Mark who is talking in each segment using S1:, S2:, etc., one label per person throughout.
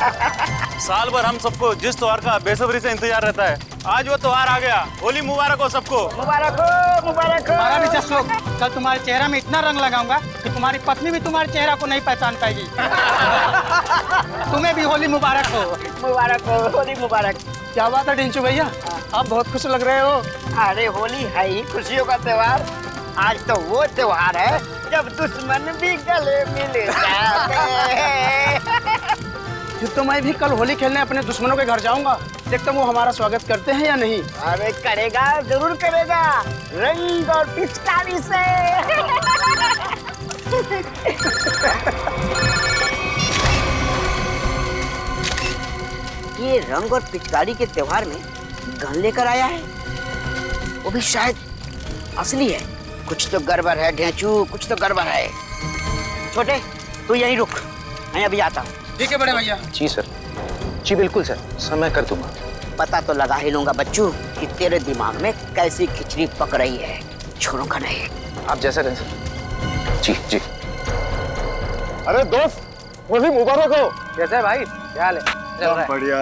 S1: साल भर हम सबको जिस त्योहार का बेसब्री से इंतजार रहता है, आज वो त्योहार आ गया। होली मुबारक हो सबको।
S2: मुबारक हो, मुबारक हो।
S3: तुम्हारा भी जश्न हो। कल तुम्हारे चेहरा में इतना रंग लगाऊंगा कि तुम्हारी पत्नी भी तुम्हारे चेहरा को नहीं पहचान पाएगी। तुम्हें भी होली मुबारक हो।
S2: मुबारक हो, होली मुबारक।
S3: क्या बात है टिंचू भैया, आप बहुत खुश लग रहे हो।
S2: अरे होली है ही खुशियों का त्योहार। आज तो वो त्योहार है जब दुश्मन भी गले मिल जाते हैं।
S3: फिर तो मैं भी कल होली खेलने अपने दुश्मनों के घर जाऊंगा। देखता हूँ वो हमारा स्वागत करते हैं या नहीं।
S2: अरे करेगा, जरूर करेगा, रंग और पिचकारी से। ये रंग और पिचकारी के त्योहार में गन लेकर आया है, वो भी शायद असली है। कुछ तो गड़बड़ है ढेंचू, कुछ तो गड़बड़ है। छोटे तू यहीं रुक, मैं अभी आता हूँ।
S3: ठीक है बड़े भैया।
S4: जी सर, जी बिल्कुल सर, मैं कर दूंगा।
S2: पता तो लगा ही लूंगा बच्चू कि तेरे दिमाग में कैसी खिचड़ी पक रही है। छोड़ूंगा नहीं।
S4: आप जैसा कहें सर। जी जी।
S5: अरे दोस्त, होली मुबारक हो।
S4: कैसा है भाई, क्या हाल है?
S5: बढ़िया।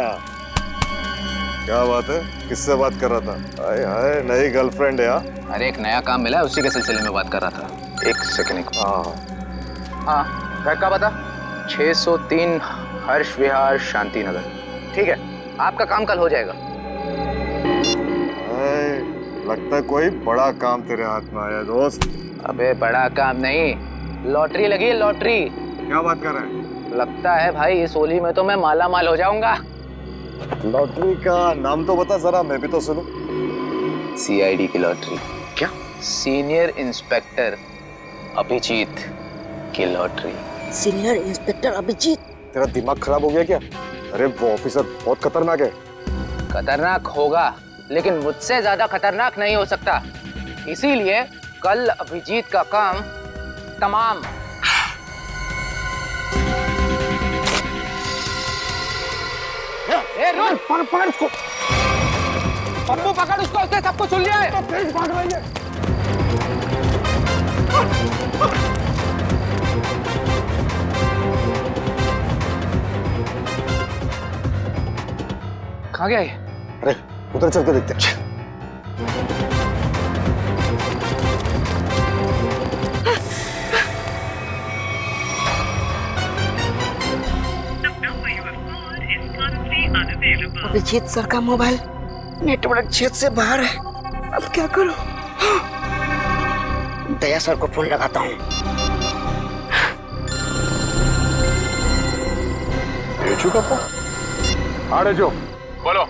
S5: क्या बात है, किससे बात कर रहा था? हाय हाय, नई गर्लफ्रेंड है यार।
S4: अरे एक नया काम मिला है, उसी के सिलसिले में बात कर रहा था। एक सेकंड। हाँ, घर का पता 603 हर्ष विहार शांति नगर। ठीक है, आपका काम कल हो जाएगा।
S5: लगता है कोई बड़ा काम तेरे हाथ में आया दोस्त।
S4: अबे बड़ा काम नहीं, लॉटरी लगी है, लॉटरी।
S5: क्या बात कर रहे हैं?
S4: लगता है भाई इस होली में तो मैं माला माल हो जाऊंगा।
S5: लॉटरी का नाम तो बता जरा, मैं भी तो सुनूं।
S4: CID की लॉटरी।
S5: क्या?
S4: सीनियर इंस्पेक्टर अभिजीत की लॉटरी।
S2: Senior inspector Abhijit?
S5: तेरा दिमाग खराब हो गया क्या? अरे वो ऑफिसर बहुत खतरनाक है।
S4: खतरनाक होगा, लेकिन मुझसे ज्यादा खतरनाक नहीं हो सकता। इसीलिए कल अभिजीत का काम तमाम। ए रुक, पकड़ उसको। पप्पू पकड़ उसको, उसने सबको सुन लिया है। कहाँ गया ये?
S5: अरे उधर चल के देखते हैं।
S2: अभिजीत सर का मोबाइल नेटवर्क क्षेत्र से बाहर है। अब क्या करूं? दया सर को फोन लगाता हूँ।
S5: डेचू का फोन? हाँ डेचू, बोलो।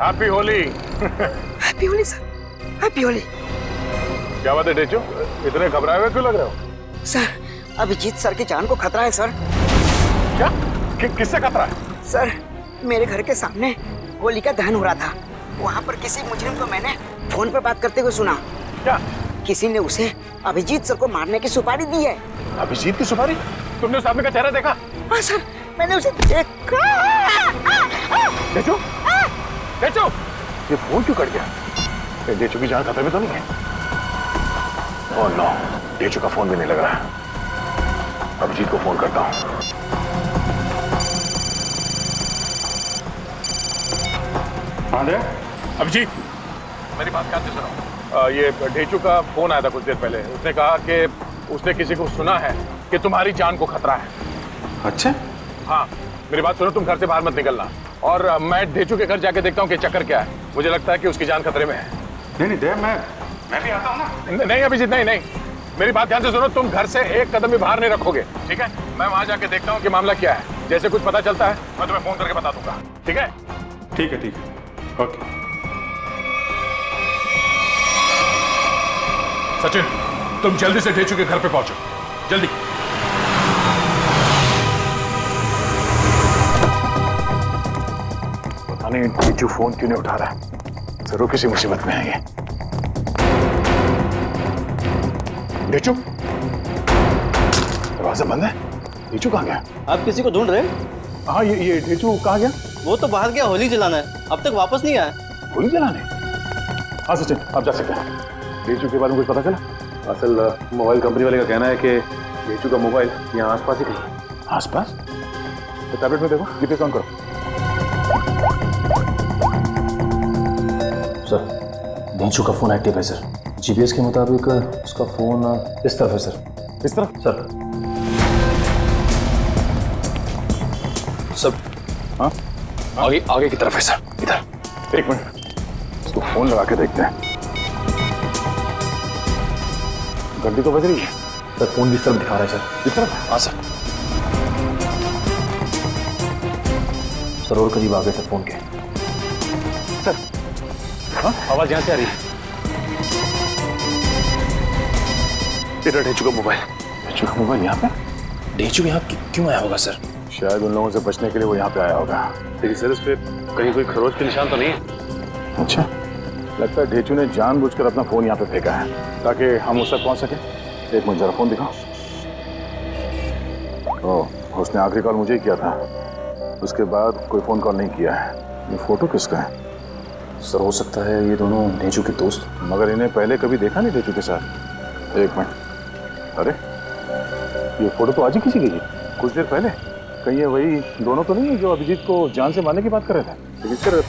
S5: Happy Holi.
S2: Happy Holi sir, happy Holi.
S5: क्या बात है डेचू, इतने घबराए हुए क्यों लग रहे हो?
S2: सर, अभिजीत सर की जान को खतरा है सर।
S5: क्या? किससे खतरा है?
S2: सर, मेरे घर के सामने होली का दहन हो रहा था। वहाँ पर किसी मुजरिम को मैंने फोन पर बात करते हुए सुना।
S5: क्या?
S2: किसी ने उसे अभिजीत सर को मारने की सुपारी दी है।
S5: अभिजीत की सुपारी? तुमने उस आदमी का चेहरा देखा?
S2: हाँ सर, मैंने उसे देखा।
S5: डेचू, डेचू, ये फोन क्यों कट गया? डेचू की जान खतरे में तो नहीं है? ओह नो, डेचू का फोन भी नहीं लग रहा है। अभिजीत को फोन करता हूँ। अभिजीत, मेरी बात ध्यान से सुनो। ये ढेचू का फोन आया था कुछ देर पहले। उसने कहा कि उसने किसी को सुना है कि तुम्हारी जान को खतरा है। अच्छा? हाँ, मेरी बात सुनो, तुम घर से बाहर मत निकलना। और मैं ढेचू के घर जाके देखता हूँ कि चक्कर क्या है। मुझे लगता है कि उसकी जान खतरे में है।
S6: नहीं नहीं देव, मैं भी आता हूँ ना।
S5: नहीं अभिजीत, नहीं नहीं, मेरी बात ध्यान से सुनो। तुम घर से एक कदम भी बाहर नहीं रखोगे, ठीक है? मैं वहां जाके देखता हूँ कि मामला क्या है। जैसे कुछ पता चलता है मैं तुम्हें फोन करके बता दूंगा, ठीक है?
S6: ठीक है, ठीक है, ओके।
S5: सचिन, तुम जल्दी से ढेचू के घर पे पहुंचो, जल्दी। पता नहीं ढेचू फोन क्यों नहीं उठा रहा है। जरूर किसी मुसीबत में है ये। ढेचू, दरवाजा बंद है। ढेचू कहाँ गया?
S1: आप किसी को ढूंढ रहे हैं?
S5: हाँ, ये ढेचू कहाँ गया?
S1: वो तो बाहर गया होली जलाना है, अब तक वापस नहीं आया।
S5: होली जलाने? हाँ सचिन, आप जा सकते हैं। ढेचू के बारे में कुछ पता चला?
S6: असल मोबाइल कंपनी वाले का कहना है कि ढेचू का मोबाइल यहाँ आसपास ही कहीं।
S5: आसपास? टैबलेट में देखो, जीपीएस ऑन करो।
S7: सर डेंचू का फोन एक्टिव है सर। जीपीएस के मुताबिक उसका फोन इस तरफ है सर।
S5: इस तरफ?
S7: सर सब
S5: हाँ
S7: आगे आगे की तरफ है सर, इधर।
S5: एक मिनट, इसको फोन लगा के देखते हैं। घंटी तो बज रही है।
S7: सर फोन भी इस तरफ दिखा रहा है सर।
S5: इस तरफ?
S7: हाँ सर। सर और करीब आ गए सर फोन के।
S5: सर हाँ, आवाज यहाँ से आ रही है। इधर डेंचू का मोबाइल। डेंचू का मोबाइल यहाँ पे?
S7: डेंचू यहाँ क्यों आया होगा सर?
S5: शायद उन लोगों से बचने के लिए वो यहाँ पे आया होगा। लेकिन सर इस पे कहीं कोई खरोच के निशान तो नहीं है? अच्छा, लगता है ढेचू ने जानबूझकर अपना फोन यहाँ पे फेंका है ताकि हम उस तक पहुँच सके। एक मिनट जरा फोन दिखाओ। ओह, उसने आखिरी कॉल मुझे ही किया था, उसके बाद कोई फोन कॉल नहीं किया है। ये फोटो किसका है?
S7: सर हो सकता है ये दोनों डेंचू के दोस्त।
S5: मगर इन्हें पहले कभी देखा नहीं ढेचू के साथ। एक मिनट, अरे ये फोटो तो आज ही किसी की थी, कुछ देर पहले। कहीं ये वही दोनों तो नहीं है जो अभिजीत को जान से मारने की बात कर रहे थे? लेकिन सर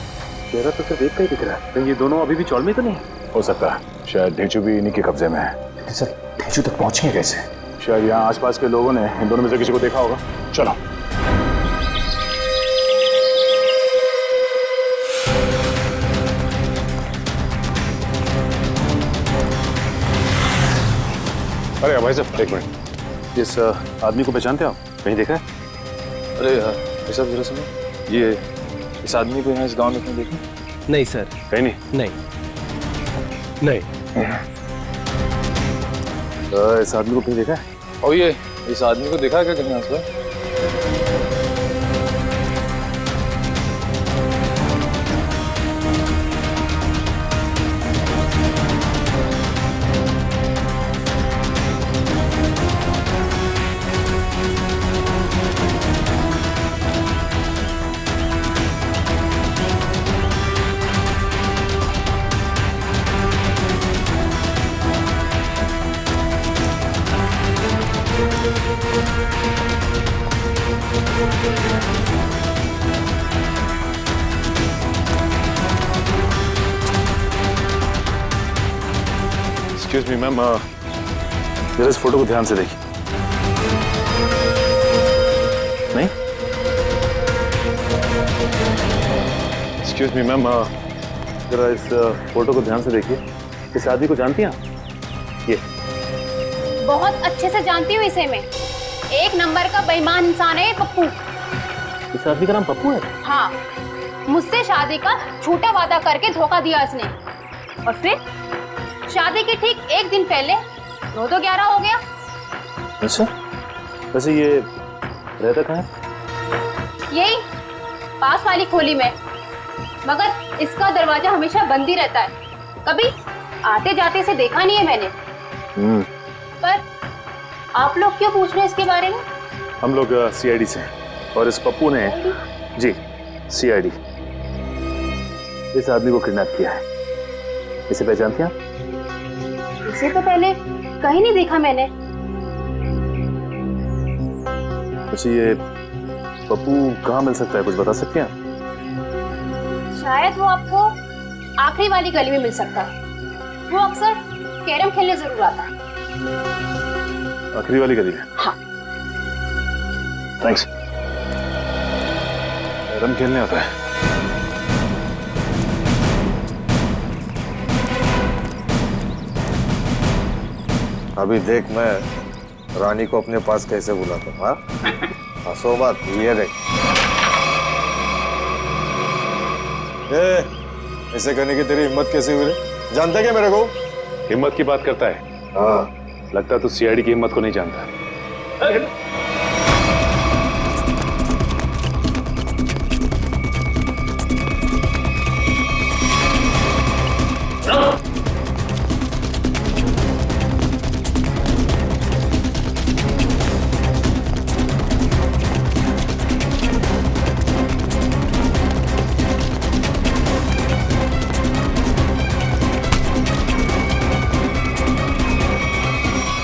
S5: चेहरा तो सिर्फ एक का ही दिख रहा है। कहीं ये दोनों अभी भी चौल में तो नहीं? हो सकता है, शायद ढेचू भी इन्हीं के कब्जे में है।
S7: लेकिन सर डेंचू तक पहुंचेंगे कैसे?
S5: शायद यहाँ आसपास के लोगों ने इन दोनों में से किसी को देखा होगा। चलो। अरे भाई साहब एक मिनट, इस आदमी को पहचानते हो आप? कहीं देखा है?
S7: अरे ऐसा जरा सुनो, ये इस आदमी को यहाँ इस गांव में कहीं देखा?
S8: नहीं सर।
S5: कहीं नहीं?
S8: नहीं।
S5: इस आदमी को कहीं देखा है?
S7: और ये इस आदमी को देखा है क्या कहीं आसपास?
S5: एक्सक्यूज मी मैम, जरा इस फोटो को ध्यान से देखिए। नहीं? एक्सक्यूज मी मैम, जरा इस फोटो को ध्यान से देखिए। इस आदमी को जानती हैं आप? ये
S9: बहुत अच्छे से जानती हूँ इसे मैं। एक नंबर का बेईमान इंसान है पप्पू।
S5: इस आदमी का नाम पप्पू है?
S9: हाँ, मुझसे शादी का झूठा वादा करके धोखा दिया इसने, और फिर शादी के ठीक एक दिन पहले 9-11 हो गया।
S5: अच्छा, वैसे ये रहता कहाँ है?
S9: यही पास वाली खोली में, मगर इसका दरवाजा हमेशा बंद ही रहता है। कभी आते जाते से देखा नहीं है मैंने। पर आप लोग क्यों पूछ रहे हैं इसके बारे में?
S5: हम लोग सीआईडी से हैं और इस पप्पू ने जी सीआईडी इस आदमी को किडनैप किया है। इसे पहचानते हैं आप?
S9: इसे तो पहले कहीं नहीं देखा मैंने।
S5: अच्छा, ये पप्पू कहाँ मिल सकता है, कुछ बता सकते हैं आप?
S9: शायद वो आपको आखिरी वाली गली में मिल सकता है। वो अक्सर कैरम खेलने जरूर आता है।
S5: आखिरी वाली गली में?
S9: हाँ।
S5: थैंक्स। कैरम खेलने आता है?
S10: अभी देख मैं रानी को अपने पास कैसे बुलाता हूँ। हाँ, हंसो मत, ये देख। ऐसे करने की तेरी हिम्मत कैसे हुई रे? जानता क्या मेरे को?
S5: हिम्मत की बात करता है?
S10: हाँ।
S5: लगता है तू सीआईडी की हिम्मत को नहीं जानता।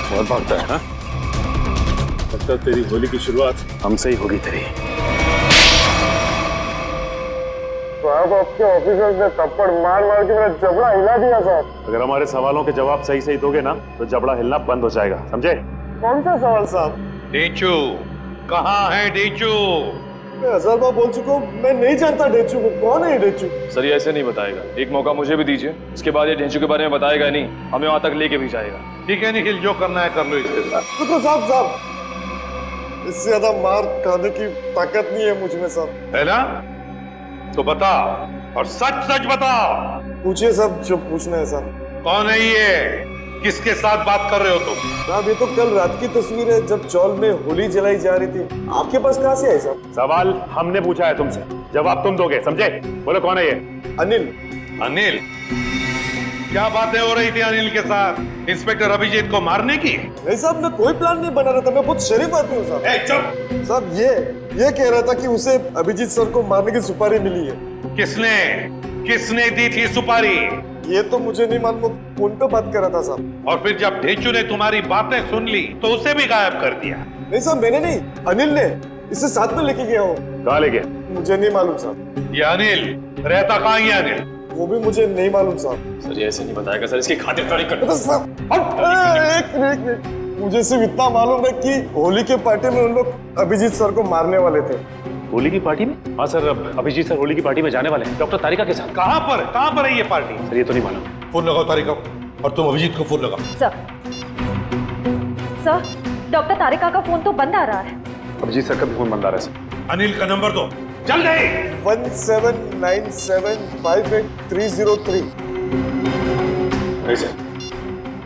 S5: बहुत भागता है ना? लगता है तेरी होली की शुरुआत हमसे ही होगी तेरी।
S10: साहब आपके ऑफिसर्स ने थप्पड़ मार मार के मेरा जबड़ा हिला दिया साहब।
S6: अगर हमारे सवालों के जवाब सही सही दोगे ना तो जबड़ा हिलना बंद हो जाएगा, समझे?
S10: कौन सा सवाल साहब?
S5: डेचू कहाँ है डेचू?
S10: मैं 1000 बार बोल चुका हूँ, मैं नहीं जानता डेचू को। कौन है ये डेचू?
S7: सर ये ऐसे नहीं बताएगा, एक मौका मुझे भी दीजिए, उसके बाद ये ढेंचू के बारे में बताएगा नहीं, हमें वहां तक लेके भी जाएगा।
S5: ठीक है निखिल, जो करना है कर लो इसके साथ।
S10: रुको साहब, इससे ज्यादा मार खाने की ताकत नहीं है मुझ में साहब।
S5: है ना? तो बता, और सच सच बता।
S10: पूछिए साहब जो पूछना है साहब।
S5: कौन है ये? किसके साथ बात कर रहे हो तुम?
S10: साहब ये तो कल रात की तस्वीर है जब चौल में होली जलाई जा रही थी। आपके पास कहाँ से आई साहब?
S6: सवाल हमने पूछा है तुमसे, जवाब तुम दोगे, समझे? बोलो कौन है ये?
S10: अनिल।
S5: अनिल? क्या बातें हो रही थी अनिल के साथ इंस्पेक्टर अभिजीत को मारने की?
S10: नहीं साहब, मैं कोई प्लान नहीं बना रहा था, मैं बहुत शरीफ आदमी हूँ साहब।
S5: चुप!
S10: साहब ये कह रहा था कि उसे अभिजीत सर को मारने की सुपारी मिली है।
S5: किसने दी थी सुपारी?
S10: ये तो मुझे नहीं मालूम, फोन पे बात कर रहा था साहब।
S5: और फिर जब ढेचू ने तुम्हारी बातें सुन ली तो उसे भी गायब कर दिया?
S10: नहीं साहब, मैंने नहीं, अनिल ने। इसे साथ में लेके गया हूँ।
S6: कहाँ ले गया?
S10: मुझे नहीं मालूम साहब।
S5: ये अनिल रहता कहाँ है? अनिल
S10: वो भी मुझे नहीं मालूम साहब।
S7: सर ये ऐसे नहीं बताएगा सर, इसकी खातिरदारी कर।
S10: एक मिनट, मुझे सिर्फ इतना मालूम है कि होली के पार्टी में उन लोग अभिजीत सर को मारने वाले थे।
S6: होली की पार्टी में? हाँ सर, अभिजीत सर होली की पार्टी में जाने वाले हैं डॉक्टर तारिका के साथ।
S5: कहाँ पर है ये पार्टी?
S6: सर ये तो नहीं मालूम।
S5: फोन लगाओ तारिका, और तुम अभिजीत को फोन लगाओ।
S9: सर डॉक्टर तारिका का फोन तो बंद आ रहा है।
S6: अभिजीत सर का भी फोन बंद आ रहा है सर।
S5: अनिल का नंबर दो, चल गए।
S10: 17975830
S6: नहीं सर,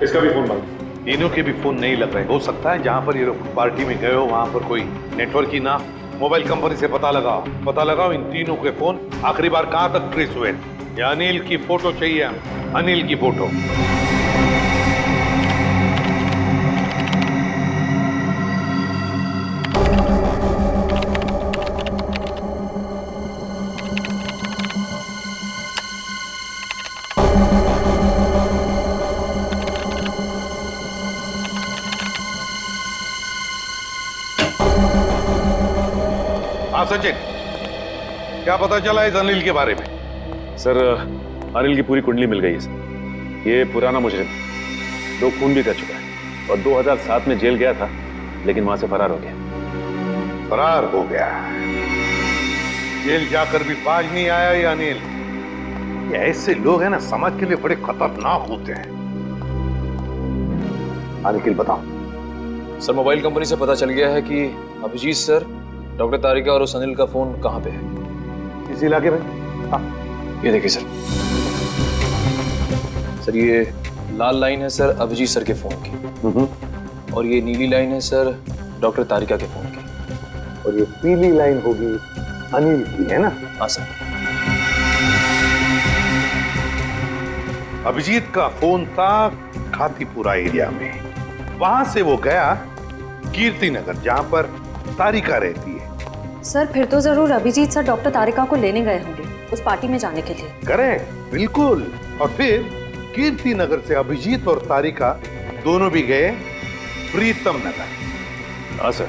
S6: इसका भी फोन बंद।
S5: तीनों के भी फोन नहीं लग रहे। हो सकता है जहाँ पर ये लोग पार्टी में गए हो वहाँ पर कोई नेटवर्क ही ना। मोबाइल कंपनी से पता लगाओ इन तीनों के फोन आखिरी बार कहाँ तक ट्रेस हुए। या अनिल की फोटो चाहिए, अनिल की फोटो। हाँ सचिन, क्या पता चला इस अनिल के बारे में?
S6: सर अनिल की पूरी कुंडली मिल गई है सर। ये पुराना मुजरिम 2 खून भी कर चुका है और 2007 में जेल गया था, लेकिन वहां से फरार हो गया।
S5: फरार हो गया? जेल जाकर भी बाज नहीं आया ये अनिल। ये ऐसे लोग हैं ना, समाज के लिए बड़े खतरनाक होते हैं। अनिल बताओ।
S7: सर मोबाइल कंपनी से पता चल गया है कि अभिजीत सर, डॉक्टर तारिका और उस अनिल का फोन कहाँ पे है।
S5: इस इलाके में? हाँ।
S7: ये देखिए सर ये लाल लाइन है सर अभिजीत सर के फोन की, और ये नीली लाइन है सर डॉक्टर तारिका के फोन की,
S5: और ये पीली लाइन होगी अनिल की, है ना?
S7: हाँ सर।
S5: अभिजीत का फोन था खातीपुरा एरिया में। वहां से वो गया कीर्ति नगर, जहां पर तारिका रहती है।
S9: सर फिर तो जरूर अभिजीत सर डॉक्टर तारिका को लेने गए होंगे उस पार्टी में जाने के लिए।
S5: करेक्ट, बिल्कुल। और फिर कीर्ति नगर से अभिजीत और तारिका दोनों भी गए प्रीतम नगर।
S6: हाँ सर,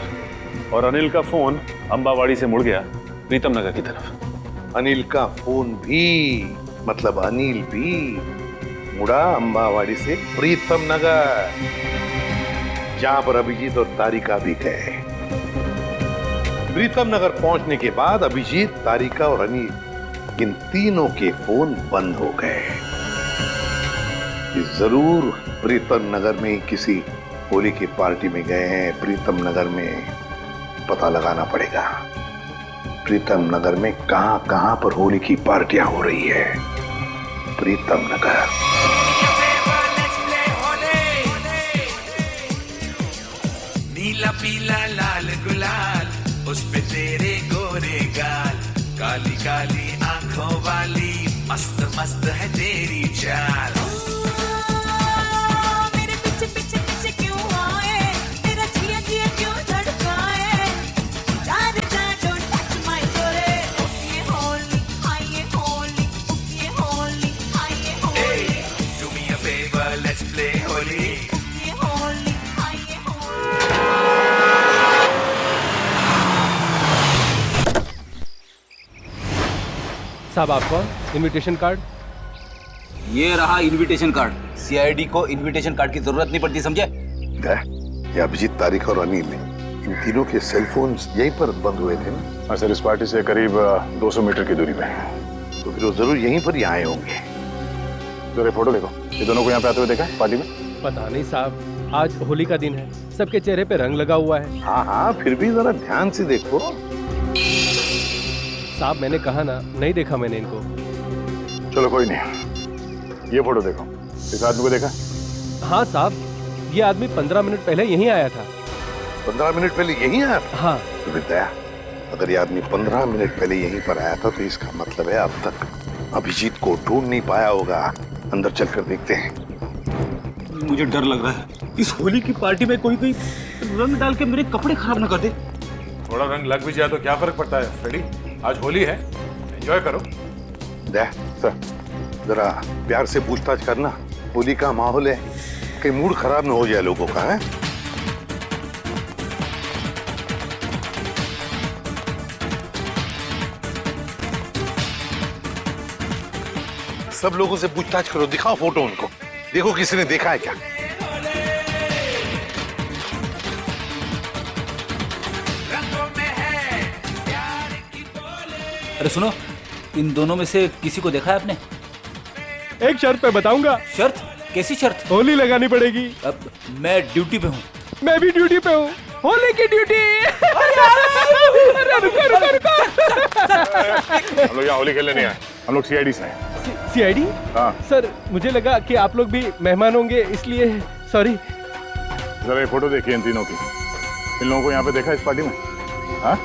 S6: और अनिल का फोन अंबावाड़ी से मुड़ गया प्रीतम नगर की तरफ।
S5: अनिल का फोन भी, मतलब अनिल भी मुड़ा अंबावाड़ी से प्रीतम नगर, जहां पर अभिजीत और तारिका भी गए। प्रीतम नगर पहुंचने के बाद अभिजीत, तारिका और अनिल, इन तीनों के फोन बंद हो गए। जरूर प्रीतम नगर में किसी होली की पार्टी में गए हैं। प्रीतम नगर में पता लगाना पड़ेगा, प्रीतम नगर में कहां पर होली की पार्टियां हो रही है। प्रीतम नगर।
S11: नीला पीला लाल गुलाल, उस पे तेरे गोरे गाल, काली काली आंखों वाली, मस्त मस्त है तेरी चाल। मेरे पीछे पीछे पीछे क्यों आए, तेरा जिया जिया क्यों धड़काए, चार चार डोंट टच माय डोरे, ये होली हाय ये होली, ये होली हाय ये Holi, do me a favour let's play Holi, ये होली हाय ये होली।
S8: साहब आप कौन? Invitation card?
S12: ये रहा इनविटेशन कार्ड। सीआईडी को इनविटेशन कार्ड की जरूरत नहीं पड़ती, समझे?
S13: ये अभिजीत, तारिक और अनिल, इन तीनों के सेल फोन यहीं पर बंद हुए थे ना?
S5: हाँ सर, इस पार्टी से करीब 200 मीटर की दूरी पे।
S13: तो फिर वो जरूर यहीं पर ही आए होंगे।
S5: जरा फोटो देखो, ये दोनों को यहाँ पे आते हुए देखा है पार्टी में?
S8: पता नहीं साहब, आज होली का दिन है, सबके चेहरे पे रंग लगा हुआ है।
S13: हाँ हाँ, फिर भी जरा ध्यान से देखो।
S8: साहब मैंने कहा ना, नहीं देखा मैंने इनको।
S5: चलो कोई नहीं, ये फोटो देखो, इस आदमी को देखा?
S8: हाँ साहब, ये आदमी 15 मिनट पहले यहीं आया था।
S13: 15 मिनट पहले यहीं आया?
S8: हाँ।
S13: तो दया, अगर ये आदमी 15 मिनट पहले यहीं पर आया था तो इसका मतलब है अब तक अभिजीत को ढूंढ नहीं पाया होगा। अंदर चलकर देखते हैं।
S12: मुझे डर लग रहा है, इस होली की पार्टी में कोई रंग डाल के मेरे कपड़े खराब ना कर दे।
S5: थोड़ा रंग लग भी जाए तो क्या फर्क पड़ता है फ्रेडी, आज होली है, एंजॉय करो।
S13: दया सर, जरा प्यार से पूछताछ करना, होली का माहौल है, कहीं मूड खराब ना हो जाए लोगों का। है सब लोगों से पूछताछ करो, दिखाओ फोटो उनको, देखो किसी ने देखा है क्या।
S12: अरे सुनो, इन दोनों में से किसी को देखा है आपने?
S8: एक शर्त पे बताऊंगा।
S12: शर्त? कैसी शर्त?
S8: होली लगानी पड़ेगी।
S12: अब मैं ड्यूटी पे हूँ।
S8: मैं भी ड्यूटी पे हूँ, होली की ड्यूटी। रुको रुको रुको।
S5: हम लोग यहाँ होली खेलने नहीं आए, हम लोग सीआईडी से आए।
S8: सीआईडी?
S5: हाँ
S8: सर, मुझे लगा कि आप लोग भी मेहमान होंगे, इसलिए सॉरी।
S5: जरा ये फोटो देखिए इन तीनों की, इन लोगों को यहाँ पे देखा इस पार्टी में? हाँ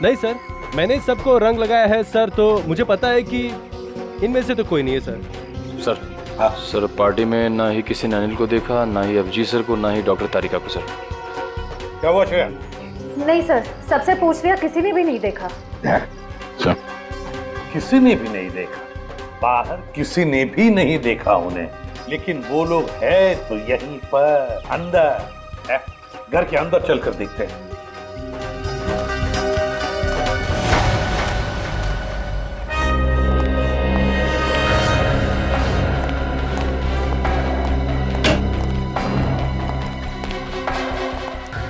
S8: नहीं सर, मैंने सबको रंग लगाया है सर, तो मुझे पता है कि इनमें से तो कोई नहीं है सर।
S7: सर हाँ सर, पार्टी में ना ही किसी ने अनिल को देखा, ना ही अभिजीत सर को, ना ही डॉक्टर तारिका को। सर
S5: क्या हुआ श्रेया?
S9: नहीं सर, सबसे पूछ लिया, किसी ने भी नहीं देखा।
S13: किसी ने भी नहीं देखा, बाहर किसी ने भी नहीं देखा उन्हें, लेकिन वो लोग है तो यहीं पर अंदर है। घर के अंदर चलकर देखते हैं।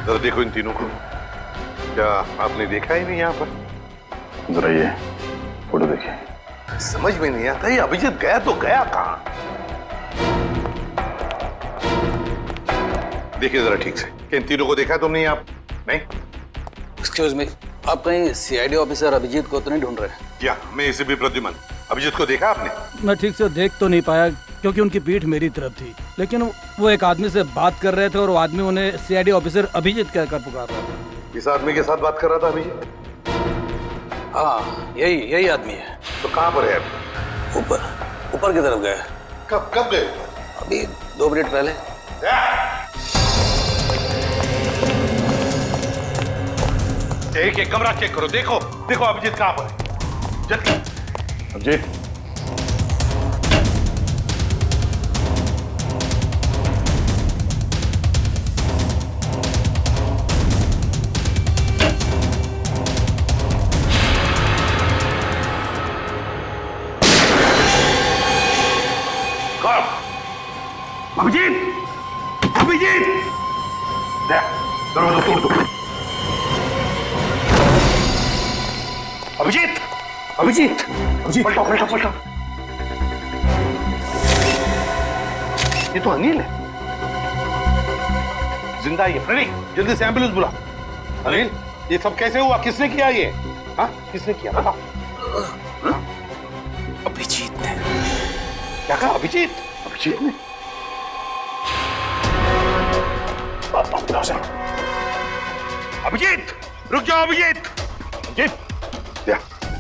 S13: जरा देखो इन तीनों को, क्या आपने देखा ही नहीं यहाँ पर?
S5: जरा ये फोटो देखिए।
S13: समझ में नहीं आता, ये अभिजीत गया तो गया कहाँ? देखिए जरा ठीक से, इन तीनों को देखा तुमने आप? नहीं?
S12: एक्सक्यूज मी, आप कहीं सीआईडी ऑफिसर अभिजीत को तो नहीं ढूंढ रहे?
S13: या मैं इसे भी प्रद्युमन, अभिजीत को देखा आपने?
S14: मैं ठीक से देख तो नहीं पाया क्योंकि उनकी पीठ मेरी तरफ थी, लेकिन वो एक आदमी से बात कर रहे थे और वो आदमी उन्हें सीआईडी ऑफिसर अभिजीत कहकर पुकार रहा था।
S13: इस आदमी के साथ बात कर रहा था अभिजीत?
S12: हाँ, यही आदमी है।
S13: तो कहाँ पर है अभी?
S12: ऊपर की तरफ गया।
S13: कब गए?
S12: अभी 2 मिनट पहले।
S13: एक कमरा चेक करो, देखो अभिजीत कहाँ पर है। जल्दी
S5: अभिजीत,
S13: अभिजीत, दरवाजा तोड़ दो। अभिजीत, पलटो। ये तो अनिल है, जिंदा है ये। फ्रेडी, जल्दी से एम्बुलेंस बुला। अनिल, ये सब कैसे हुआ? किसने किया ये? हाँ, किसने किया बताओ?
S12: अभिजीत ने।
S13: क्या कहा? अभिजीत ने? अभिजीत, रुक जाओ अभिजीत।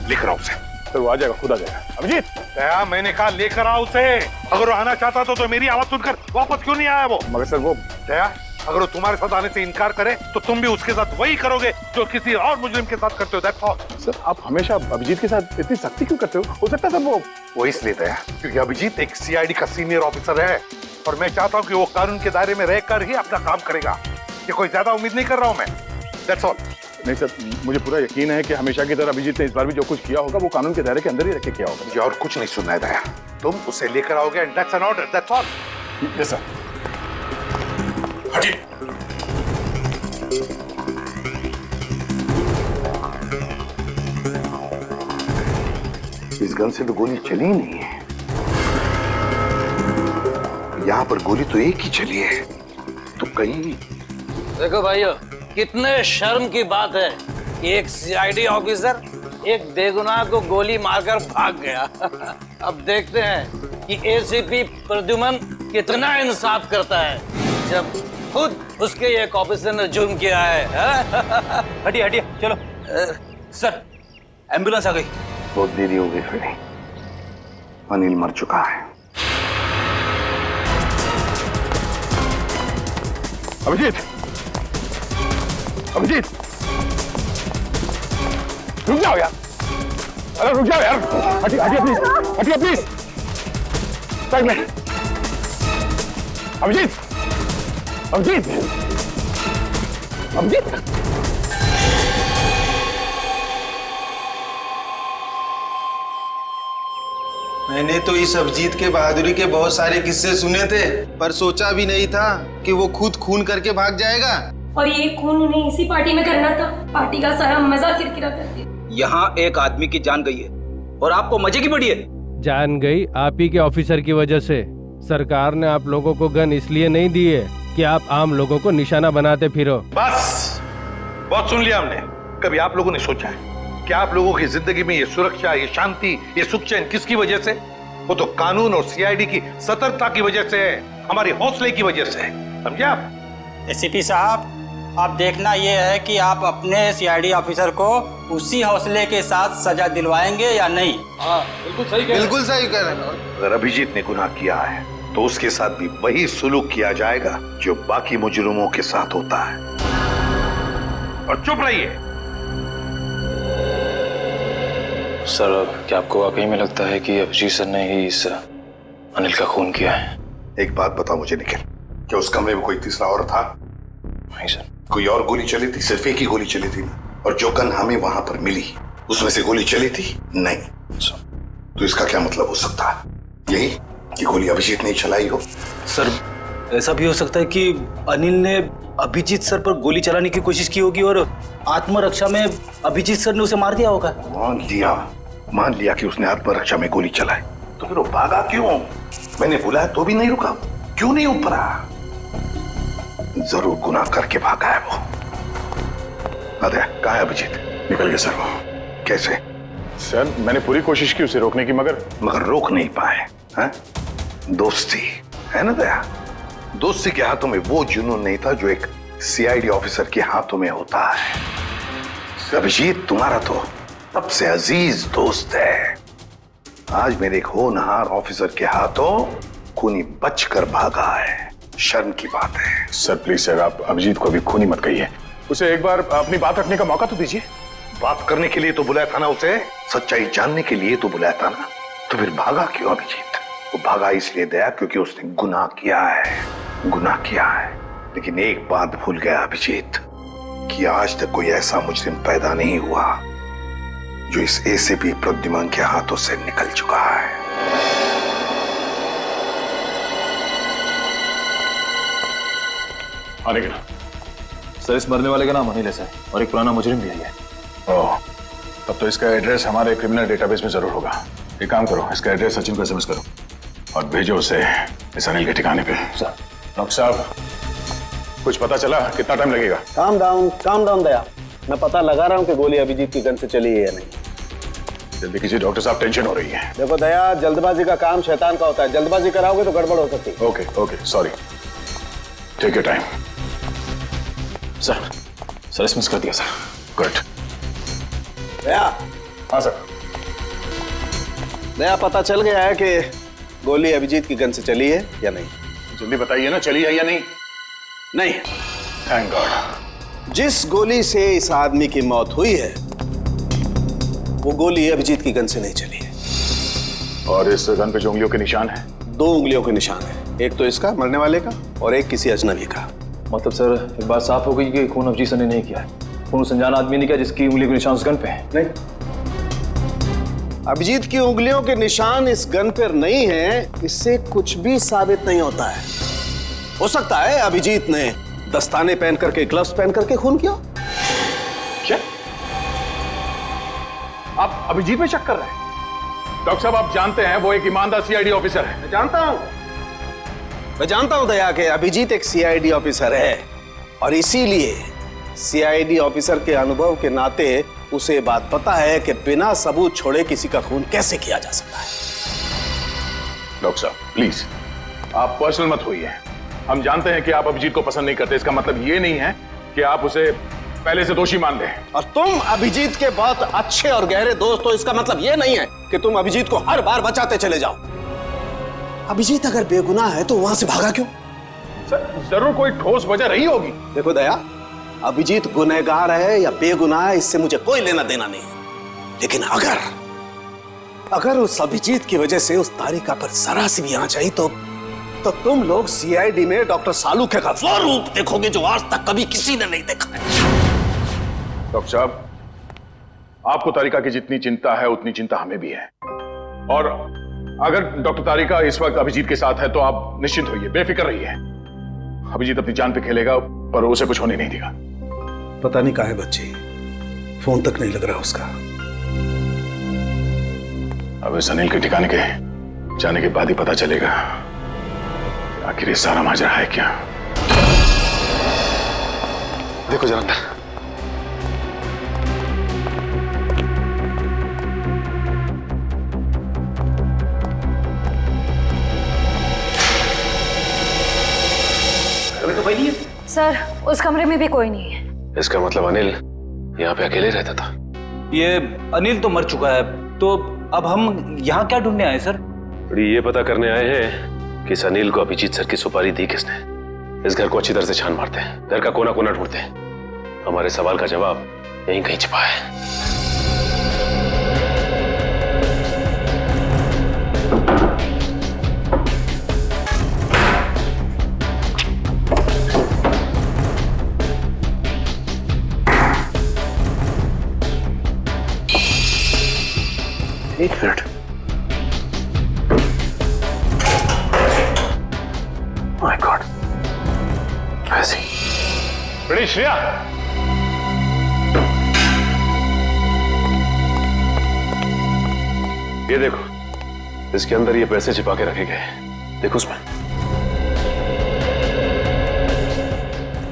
S13: लेकर आओ उसे।
S5: सर वो आ जाएगा, खुद आ जाएगा। अभिजीत,
S13: क्या मैंने कहा लेकर आओ उसे। अगर वो आना चाहता तो मेरी आवाज सुनकर वापस क्यों नहीं आया वो?
S5: मगर सर वो
S13: दया, अगर वो तुम्हारे साथ आने से इनकार करे तो तुम भी उसके साथ वही करोगे जो किसी और मुजरिम के साथ करते हो। That's all.
S5: सर आप हमेशा अभिजीत के साथ इतनी सख्ती क्यों करते हो सकता है सर
S13: वो इसलिए दया क्योंकि अभिजीत एक सीआईडी का सीनियर ऑफिसर है और मैं चाहता हूँ कि वो कानून के दायरे में रहकर ही अपना काम करेगा। ये कोई ज्यादा उम्मीद नहीं कर रहा हूँ मैं। That's all.
S5: नहीं सर, मुझे पूरा यकीन है कि हमेशा की तरह अभिजीत ने इस बार भी जो कुछ किया होगा वो कानून के दायरे के अंदर ही रख के किया होगा।
S13: मुझे और कुछ नहीं सुनना है दया, तुम उसे लेकर आओगे and that's an order, that's all.
S5: Yes sir. हटिए।
S13: इस गन से तो गोली चली ही नहीं है, यहाँ पर गोली तो एक ही चली है, तो कहीं।
S12: देखो भाइयों, कितने शर्म की बात है कि एक सीआईडी ऑफिसर एक बेगुनाह को गोली मारकर भाग गया। अब देखते हैं कि एसीपी प्रद्युमन कितना इंसाफ करता है जब खुद उसके एक ऑफिसर ने जुर्म किया है।
S4: हटिए हटिए, चलो।
S12: सर, एम्बुलेंस आ गई।
S13: बहुत देरी हो गई फिर, अनिल मर चुका है।
S5: अभिजीत, अभिजीत, रुक जाओ यार, अरे रुक जाओ यार, हटिए हटिए प्लीज, हटिए प्लीज, साइड में। अभिजीत, अभिजीत, अभिजीत।
S15: मैंने तो इस अभिजीत के बहादुरी के बहुत सारे किस्से सुने थे, पर सोचा भी नहीं था कि वो खुद खून करके भाग जाएगा।
S16: और ये खून उन्हें इसी पार्टी में करना था। पार्टी का सारा मजा किरकिरा कर दिया।
S12: यहाँ एक आदमी की जान गई है और आपको मजे की पड़ी है।
S8: जान गई आप ही के ऑफिसर की वजह से। सरकार ने आप लोगों को गन इसलिए नहीं दी है कि आप आम लोगों को निशाना बनाते फिरो।
S13: बस, बहुत सुन लिया हमने। कभी आप लोगों ने सोचा है कि आप लोगों की जिंदगी में ये सुरक्षा, ये शांति, ये सुख चैन किसकी वजह से? वो तो कानून और सीआईडी की सतर्कता की वजह से है, हमारे हौसले की वजह से, समझे आप?
S17: एसीपी साहब, अब देखना ये है कि आप अपने सीआईडी ऑफिसर को उसी हौसले के साथ सजा दिलवाएंगे या नहीं।
S12: हाँ, बिल्कुल सही कह रहे हैं।
S15: बिल्कुल सही कह रहे हैं।
S13: अगर अभिजीत ने गुनाह किया है तो उसके साथ भी वही सुलूक किया जाएगा जो बाकी मुजरिमों के साथ होता है। और चुप रहिए।
S7: सर, क्या आपको वाकई में लगता है कि अभिजीत सर ने ही इस अनिल का खून किया है?
S13: एक बात बताओ मुझे निखिल, क्या उस कमरे में कोई तीसरा और था?
S7: नहीं सर।
S13: कोई और गोली चली थी? सिर्फ एक ही गोली चली थी ना? और जो गन हमें वहां पर मिली उसमें से गोली चली थी? नहीं। तो इसका क्या मतलब हो सकता है? यही कि गोली अभिजीत ने चलाई हो?
S12: सर, ऐसा भी हो सकता है कि अनिल ने अभिजीत सर पर गोली चलाने की कोशिश की होगी और आत्मरक्षा में अभिजीत सर ने उसे मार दिया होगा।
S13: मान लिया कि उसने आत्मरक्षा में गोली चलाई, तो फिर वो भागा क्यों? मैंने बुलाया तो भी नहीं रुका, क्यों नहीं उपरा? जरूर गुनाह करके भागा है वो। अरे कहाँ है अभिजीत?
S5: निकल गया सर वो।
S13: कैसे?
S5: सर, मैंने पूरी कोशिश की उसे रोकने की, मगर
S13: रोक नहीं पाए। हैं? दोस्ती है ना दया? दोस्ती के हाथों में वो जुनून नहीं था जो एक सीआईडी ऑफिसर के हाथों में होता है। अभिजीत तुम्हारा तो सबसे अजीज दोस्त है। आज मेरे एक होनहार ऑफिसर के हाथों खूनी बचकर भागा है। शर्म की बात है।
S5: सर प्लीज सर, आप अभिजीत को अभी खूनी मत कहिए, उसे एक बार अपनी बात रखने का मौका तो दीजिए।
S13: बात करने के लिए तो बुलाया था ना उसे, सच्चाई जानने के लिए तो बुलाया था ना, तो फिर भागा क्यों अभिजीत? वो भागा इसलिए दया क्योंकि उसने गुनाह किया है। लेकिन एक बात भूल गया अभिजीत कि आज तक कोई ऐसा मुजरिम पैदा नहीं हुआ जो इस एसीपी प्रद्युमन के हाथों से निकल चुका है।
S5: आने का
S7: सर, इस मरने वाले का नाम अनिल है और एक पुराना मुजरिम भी है।
S5: ओह, तब तो इसका एड्रेस हमारे क्रिमिनल डेटाबेस में जरूर होगा। एक काम करो, इसका एड्रेस सचिन को एसएमएस करो और भेजो उसे इस अनिल के ठिकाने पे।
S7: सर।
S5: डॉक्टर साहब, कुछ पता चला? कितना टाइम लगेगा?
S3: काम डाउन दया, मैं पता लगा रहा हूँ कि गोली अभिजीत की गन से चली है या नहीं।
S5: जल्दी कीजिए डॉक्टर साहब, टेंशन हो रही है।
S3: देखो दया, जल्दबाजी का काम शैतान का होता है। जल्दबाजी कराओगे तो गड़बड़ हो सकती है।
S5: Okay, sorry. Take your time.
S7: Sir SMS कर दिया सर।
S5: गुड।
S3: दया।
S5: हाँ सर।
S3: दया, पता चल गया है कि गोली अभिजीत की गन से चली है या नहीं?
S5: जल्दी बताइए ना, चली है या नहीं?
S3: नहीं।
S5: Thank God.
S3: जिस गोली से इस आदमी की मौत हुई है वो गोली अभिजीत की गन से नहीं चली है।
S5: और इस गन पे जो उंगलियों के निशान है?
S3: 2 उंगलियों के निशान है, एक तो इसका मरने वाले का और एक किसी अजनबी का।
S7: मतलब सर, एक बात साफ हो गई कि खून अभिजीत सर ने नहीं किया है। खून उस अनजान आदमी ने किया जिसकी उंगली के निशान उस गन पे है?
S3: नहीं, अभिजीत की उंगलियों के निशान इस गन पर नहीं है, इससे कुछ भी साबित नहीं होता है। हो सकता है अभिजीत ने दस्ताने पहन करके, ग्लव्स पहन करके खून किया।
S5: क्या आप अभिजीत में शक कर रहे हैं? डॉक्टर साहब, आप जानते हैं वो एक ईमानदार सीआईडी ऑफिसर है।
S3: मैं जानता हूं दया के अभिजीत एक सीआईडी ऑफिसर है, और इसीलिए सीआईडी ऑफिसर के अनुभव के नाते उसे बात पता है कि बिना सबूत छोड़े किसी का खून कैसे किया जा सकता है।
S5: डॉक्टर साहब प्लीज, आप पर्सनल मत होइए। हम जानते हैं कि आप अभिजीत को पसंद नहीं करते, इसका मतलब ये नहीं है कि आप उसे पहले से दोषी मान लें।
S3: और तुम अभिजीत के बहुत अच्छे और गहरे दोस्त हो, इसका मतलब ये नहीं है कि तुम अभिजीत को हर बार बचाते चले जाओ। अभिजीत अगर बेगुनाह है तो वहां से भागा क्यों?
S5: सर, जरूर कोई ठोस वजह रही होगी।
S3: देखो दया, अभिजीत गुनहगार है या बेगुनाह है, इससे मुझे कोई लेना देना नहीं है। लेकिन अगर उस अभिजीत की वजह से उस तारिका पर जरा सी भी आंच आई तो तुम लोग सीआईडी में डॉक्टर सालूखे का वो रूप देखोगे जो आज तक कभी किसी ने नहीं देखा है।
S5: डॉक्टर साहब, आपको तारिका की जितनी चिंता है उतनी चिंता हमें भी है, और अगर डॉक्टर तारिका इस वक्त अभिजीत के साथ है तो आप निश्चिंत होइए, बेफिक्र रहिए। अभिजीत अपनी जान पे खेलेगा, पर उसे कुछ होने नहीं देगा।
S3: पता नहीं कहाँ है बच्ची, फोन तक नहीं लग रहा उसका।
S5: अब इस अनिल के ठिकाने के जाने के बाद ही पता चलेगा आखिर ये सारा माजरा है क्या।
S6: देखो जरा अंदर।
S4: अभी तो कोई नहीं है
S18: सर, उस कमरे में भी कोई नहीं है।
S6: इसका मतलब अनिल यहाँ पे अकेले रहता था।
S7: ये अनिल तो मर चुका है, तो अब हम यहाँ क्या ढूंढने आए सर?
S6: ये पता करने आए हैं कि इस अनिल को अभिजीत सर की सुपारी दी किसने। इस घर को अच्छी तरह से छान मारते हैं, घर का कोना कोना ढूंढते हैं। हमारे सवाल का जवाब यहीं कहीं छिपा है। एक मिनट। माय गॉड, ऐसी
S5: बड़ी श्रेया,
S6: ये देखो, इसके अंदर ये पैसे छिपा के रखे गए हैं। देखो उसमें।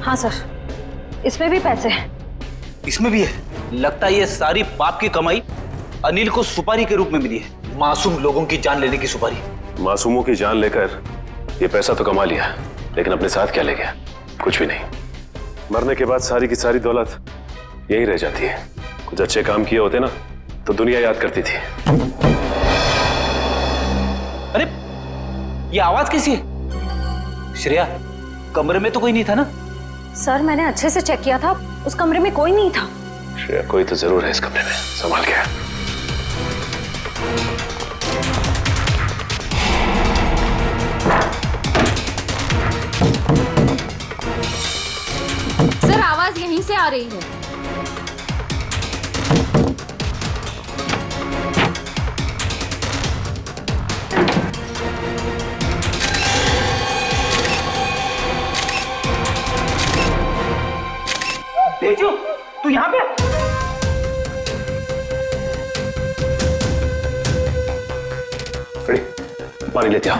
S18: हाँ सर, इसमें भी पैसे हैं।
S7: इसमें भी है। लगता है ये सारी पाप की कमाई अनिल को सुपारी के रूप में मिली है, मासूम लोगों की जान लेने की सुपारी।
S6: मासूमों की जान लेकर ये पैसा तो कमा लिया, लेकिन अपने साथ क्या ले गया? कुछ भी नहीं। मरने के बाद सारी की सारी दौलत यही रह जाती है। कुछ अच्छे काम किए होते ना तो दुनिया याद करती थी।
S7: अरे ये आवाज कैसी है? श्रेया, कमरे में तो कोई नहीं था ना?
S18: सर, मैंने अच्छे से चेक किया था, उस कमरे में कोई नहीं था।
S6: श्रेया, कोई तो जरूर है इस कमरे में, संभाल के।
S9: सर, आवाज यहीं से आ रही है।
S7: तेजू, तू यहाँ पे?
S6: पानी लेते आओ।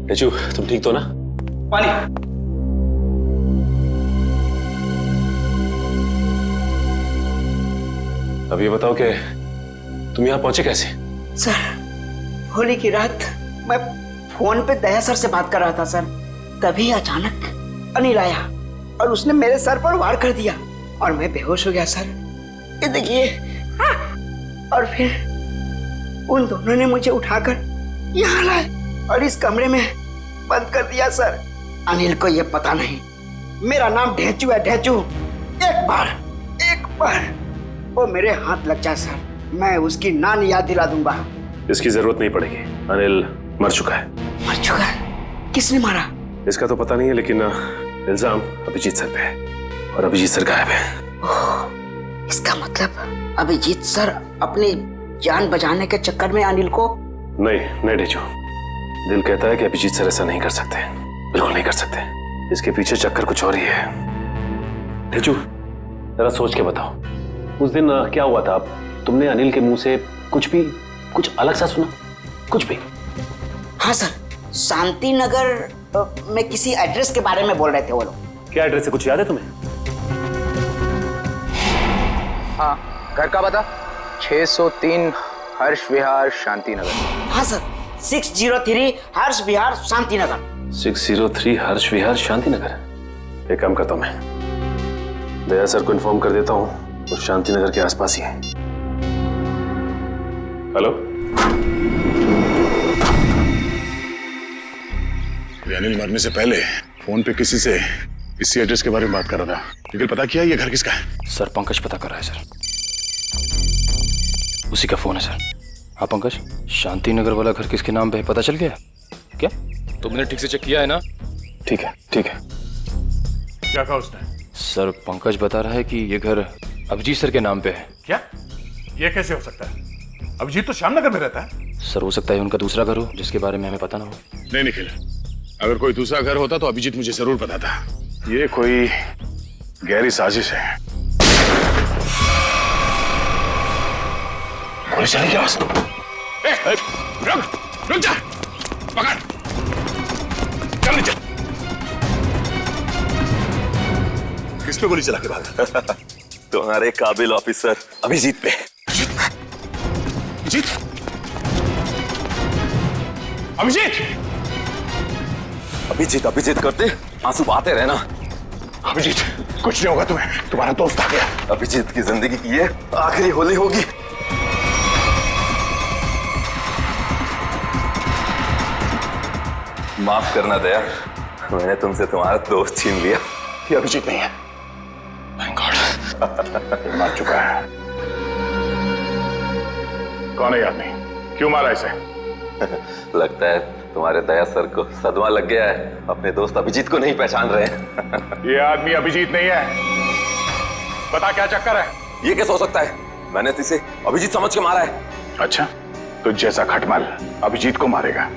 S6: तेजू, तुम ठीक तो ना?
S7: पानी।
S6: अब ये बताओ कि तुम यहाँ पहुंचे कैसे?
S2: सर, होली की रात मैं फोन पे दया सर से बात कर रहा था सर, तभी अचानक अनिल आया और उसने मेरे सर पर वार कर दिया और मैं बेहोश हो गया सर। ये देखिए। और फिर उन दोनों ने मुझे उठाकर यहाँ लाए और इस कमरे में बंद कर दिया सर। अनिल को ये पता नहीं मेरा नाम ढेंचू है, ढेंचू। एक बार वो मेरे हाथ लग जाए सर, मैं उसकी नानी याद दिला दूंगा।
S6: इसकी जरूरत नहीं पड़ेगी, अनिल मर चुका है।
S2: मर चुका है? किसने मारा?
S6: इसका तो पता नहीं है, लेकिन इल्जाम अभिजीत सर पे है और अभिजीत सर गायब है।
S2: इसका मतलब अभिजीत सर अपनी जान बचाने के चक्कर में अनिल को...
S6: नहीं ढेचू, दिल कहता है कि अभिजीत सर ऐसा नहीं कर सकते, बिल्कुल नहीं कर सकते। इसके पीछे चक्कर कुछ और ही है। ढेचू, जरा सोच के बताओ, उस दिन क्या हुआ था? तुमने अनिल के मुंह से कुछ अलग सा सुना? कुछ भी?
S2: हाँ सर, शांति नगर में किसी एड्रेस के बारे में बोल रहे थे वो लोग।
S6: क्या एड्रेस है, कुछ याद है तुम्हें?
S4: हाँ, घर का पता 603 हर्ष विहार शांति नगर।
S2: हाँ सर, 603 हर्ष विहार शांति नगर।
S6: 603 हर्ष विहार शांति नगर। एक काम करता हूं, मैं दया सर को इन्फॉर्म कर देता हूं, वो शांति नगर के आसपास ही है। हेलो,
S5: अनिल मरने से पहले फोन पे किसी से इसी एड्रेस के बारे में बात कर रहा था, लेकिन पता किया ये घर किसका है?
S7: सर पंकज पता कर रहा है सर, उसी का फोन है सर। हाँ पंकज, शांति नगर वाला घर किसके नाम पे है पता चल गया क्या? तुमने ठीक से चेक किया है ना?
S6: ठीक है।
S5: क्या कहा उसने?
S7: सर पंकज बता रहा है कि ये घर अभिजीत सर के नाम पे है।
S5: क्या? ये कैसे हो सकता है? अभिजीत तो श्यामनगर में रहता है।
S7: सर हो सकता है उनका दूसरा घर हो जिसके बारे में हमें पता ना हो।
S5: नहीं निखिल, अगर कोई दूसरा घर होता तो अभिजीत मुझे जरूर पता था। ये कोई गहरी साजिश है। गोली चली क्या? रुक जा, पकड़, चल नीचे। किस पे गोली चला के भागा?
S19: तुम्हारे काबिल ऑफिसर अभिजीत पे।
S5: अभिजीत? अभिजीत?
S19: अभिजीत करते आंसू बहाते रहना।
S5: अभिजीत, कुछ नहीं होगा तुम्हें, तुम्हारा दोस्त आ गया।
S19: अभिजीत की जिंदगी की ये आखिरी होली होगी। माफ करना दया, मैंने तुमसे तुम्हारा दोस्त छीन लिया।
S5: ये अभिजीत नहीं है। Thank God। मार चुका है। कौन है ये आदमी? क्यों मारा इसे?
S19: लगता है तुम्हारे दया सर को सदमा लग गया है, अपने दोस्त अभिजीत को नहीं पहचान रहे हैं।
S5: ये आदमी अभिजीत नहीं है। बता क्या चक्कर है?
S19: ये कैसे हो सकता है? मैंने तो इसे अभिजीत समझ के मारा है।
S5: अच्छा, तो जैसा खटमल अभिजीत को मारेगा।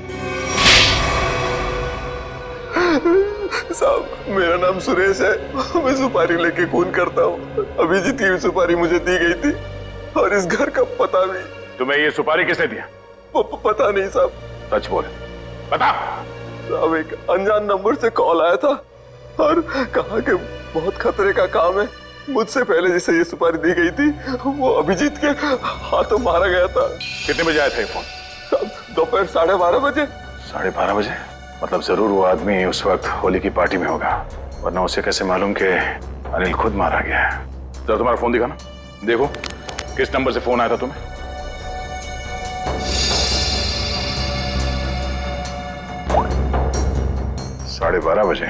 S19: साहब, मेरा नाम सुरेश है, मैं सुपारी लेके खून करता हूँ। अभिजीत की सुपारी मुझे दी गई थी और इस घर का पता भी।
S5: तुम्हें ये सुपारी किसने दिया?
S19: पता नहीं साहब।
S5: सच बोल, बता।
S19: साहब, एक अनजान नंबर से कॉल आया था और कहा कि बहुत खतरे का काम है। मुझसे पहले जिसे ये सुपारी दी गई थी वो अभिजीत के हाथों मारा गया था।
S5: कितने बजे आया था ये फोन?
S19: साहब, दोपहर 12:30 बजे।
S5: 12:30 बजे? मतलब जरूर वो आदमी उस वक्त होली की पार्टी में होगा, वरना उसे कैसे मालूम कि अनिल खुद मारा गया है? जरा तुम्हारा फोन दिखाना, देखो किस नंबर से फोन आया था तुम्हें। साढ़े 12 बजे।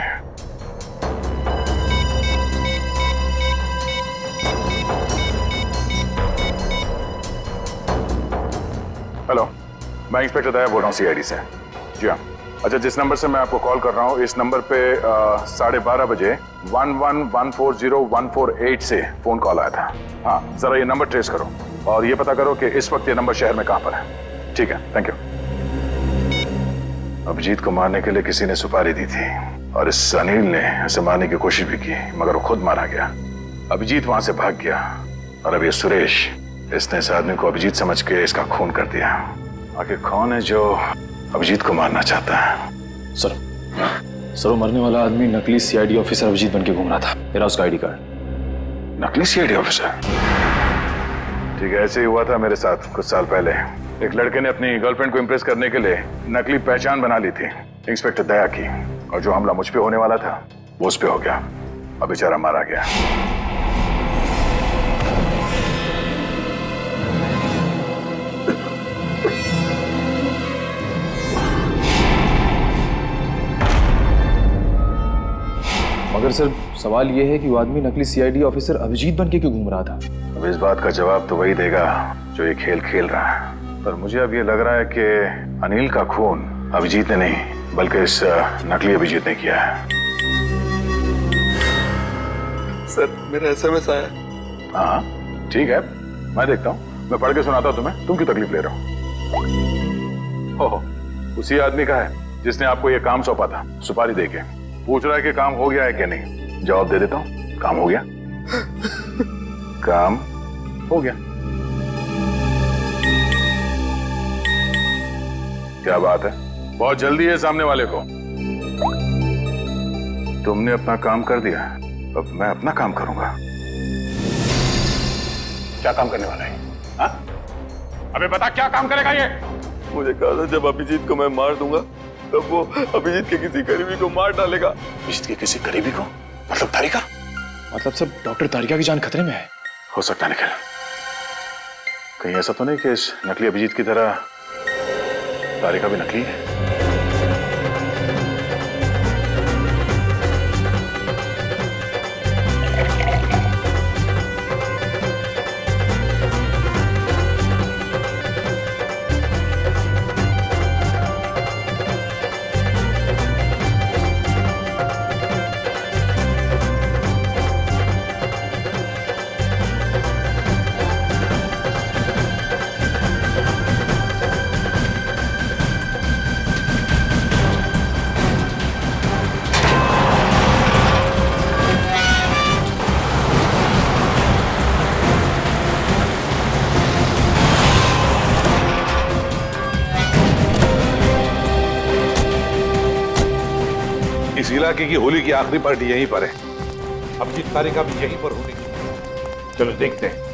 S5: हेलो, मैं इंस्पेक्टर दया बोल रहा हूँ सीआईडी से। जी हाँ। अच्छा, जिस नंबर से मैं आपको कॉल कर रहा हूँ, इस नंबर पे 12:30 बजे 11140148 से फोन कॉल आया था। हाँ, जरा ये नंबर ट्रेस करो और ये पता करो कि इस वक्त ये नंबर शहर में कहाँ पर है। ठीक है, थैंक यू। अभिजीत को मारने के लिए किसी ने सुपारी दी थी और इस अनिल ने इसे मारने की कोशिश भी की, मगर वो खुद मारा गया। अभिजीत वहां से भाग गया और अब ये सुरेश, इसने इस आदमी को अभिजीत समझ के इसका खून कर दिया। आखिर कौन है जो अभिजीत को मारना चाहता है?
S7: सर वो मरने वाला आदमी नकली सीआईडी ऑफिसर अभिजीत बन के घूम रहा था। मेरा उसका आईडी कार्ड।
S5: नकली सीआईडी ऑफिसर? ठीक है, ऐसे ही हुआ था मेरे साथ कुछ साल पहले। एक लड़के ने अपनी गर्लफ्रेंड को इम्प्रेस करने के लिए नकली पहचान बना ली थी, इंस्पेक्टर दया की, और जो हमला मुझ पे होने वाला था वो उस पे हो गया। अब बेचारा मारा गया।
S7: मगर सर सवाल ये है कि वो आदमी नकली सीआईडी ऑफिसर अभिजीत बन के क्यों घूम रहा था?
S5: अब इस बात का जवाब तो वही देगा जो ये खेल खेल रहा है, पर मुझे अब ये लग रहा है कि अनिल का खून अभिजीत ने नहीं बल्कि इस नकली अभिजीत ने किया है।
S19: सर मेरा एसएमएस आया।
S5: हाँ ठीक है, मैं देखता हूँ, मैं पढ़ के सुनाता हूँ तुम्हें, तुम क्यों तकलीफ ले रहे हो? ओहो, उसी आदमी का है जिसने आपको ये काम सौंपा था, सुपारी देके पूछ रहा है कि काम हो गया है कि नहीं। जवाब दे देता हूँ, काम हो गया। काम हो गया। क्या बात है, बहुत जल्दी है सामने वाले को। तुमने अपना काम कर दिया, अब मैं अपना काम करूंगा। क्या काम करने वाला है? हाँ? अबे बता, क्या काम करेगा ये?
S19: मुझे कहा था जब अभिजीत को मैं मार दूंगा तब वो अभिजीत के किसी करीबी को मार डालेगा।
S5: अभिजीत के किसी करीबी को? मतलब तारिका?
S7: मतलब सब डॉक्टर तारिका की जान खतरे में है।
S5: हो सकता है निखिल, कहीं ऐसा तो नहीं कि इस नकली अभिजीत की तरह तारिका भी नकली है? इस इलाके की होली की आखिरी पार्टी यहीं पर है। अभिजीत तारिका भी यहीं पर होगी। चलो देखते हैं।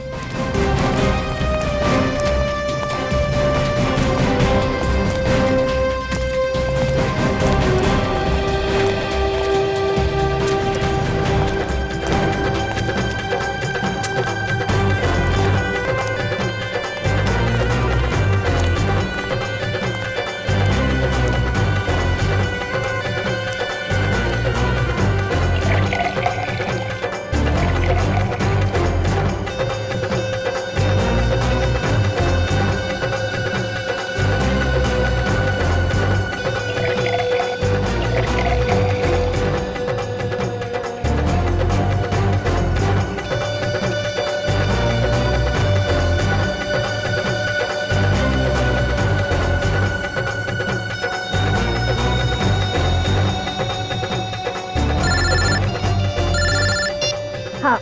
S18: हाँ,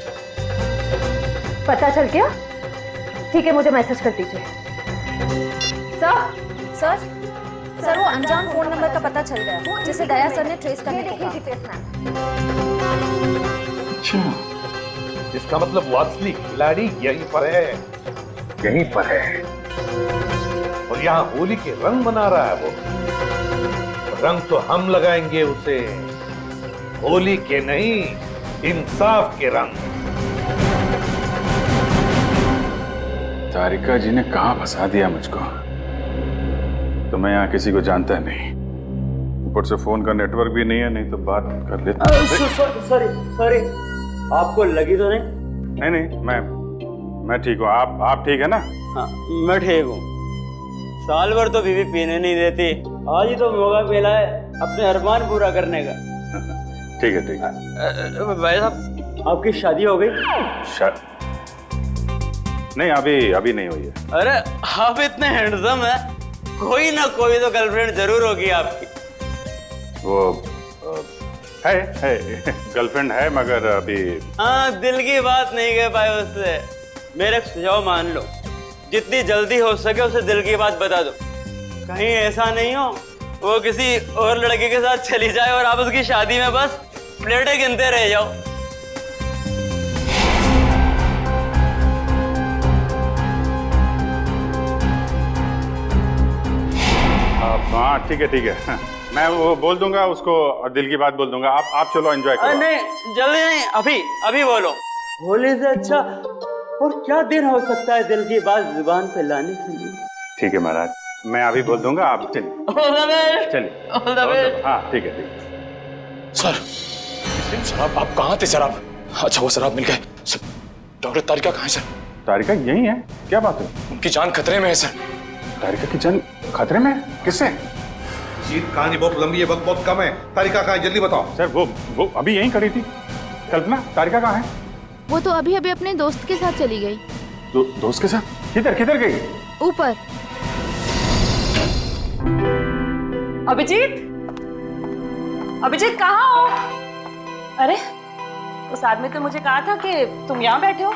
S18: पता चल गया? ठीक है, मुझे मैसेज कर दीजिए।
S20: सर वो अनजान फोन नंबर का पता चल गया जिसे दया सर ने ट्रेस करने को कहा।
S5: अच्छा, इसका मतलब वो असली खिलाड़ी यहीं पर है, यहीं पर है। और यहाँ होली के रंग बना रहा है वो। रंग तो हम लगाएंगे उसे, होली के नहीं, इंसाफ के रंग। तारिका जी ने कहां फंसा दिया मुझको? तो मैं यहाँ किसी को जानता नहीं, ऊपर से फोन का नेटवर्क भी नहीं है, नहीं तो बात कर लेता।
S17: सॉरी, आपको लगी तो नहीं?
S5: नहीं, मैं ठीक हूँ। आप ठीक है ना?
S17: हाँ, मैं ठीक हूँ। साल भर तो बीवी पीने नहीं देती, आज ही तो मौका मिला है अपने अरमान पूरा करने का।
S5: ठीक है।
S17: भाई साहब, आपकी शादी हो गई?
S5: नहीं, अभी नहीं हुई है।
S17: अरे आप इतने हैंडसम है, कोई ना कोई तो गर्लफ्रेंड जरूर होगी आपकी।
S5: वो है गर्लफ्रेंड है, मगर अभी।
S17: हाँ, दिल की बात नहीं कह पाए उससे। मेरे सुझाव मान लो, जितनी जल्दी हो सके उसे दिल की बात बता दो। कहीं ऐसा नहीं हो वो किसी और लड़के के साथ चली जाए और आप उसकी शादी में बस प्लेटें गिनते रह जाओ।
S5: हाँ ठीक है, मैं वो बोल दूंगा उसको, दिल की बात बोल दूंगा। आप चलो एंजॉय करो।
S17: नहीं, जल्दी नहीं, अभी बोलो। होली से अच्छा और क्या दिन हो सकता है दिल की बात जुबान पे लाने के लिए?
S5: ठीक है महाराज, मैं अभी बोल दूंगा, आप चलिए। हाँ ठीक है।
S7: सर आप कहाँ थे सर? आप अच्छा, वो सर आप मिल गए। सर डॉक्टर तारिका कहाँ है सर?
S5: तारिका यही है, क्या बात है?
S7: उनकी जान खतरे में है सर।
S5: तारिका की जान खतरे में? किससे?
S13: अभिजीत, कहानी बहुत लंबी है, वक्त बहुत कम है। तारिका कहाँ है, जल्दी बताओ।
S5: सर वो अभी यहीं खड़ी थी। कल्पना, तारिका कहाँ है?
S21: वो तो अभी अभी अपने दोस्त के साथ चली गई।
S5: दोस्त के साथ? किधर गई?
S21: ऊपर।
S22: अभिजीत कहाँ हो? अरे उस आदमी तो मुझे कहा था कि तुम यहाँ बैठे हो।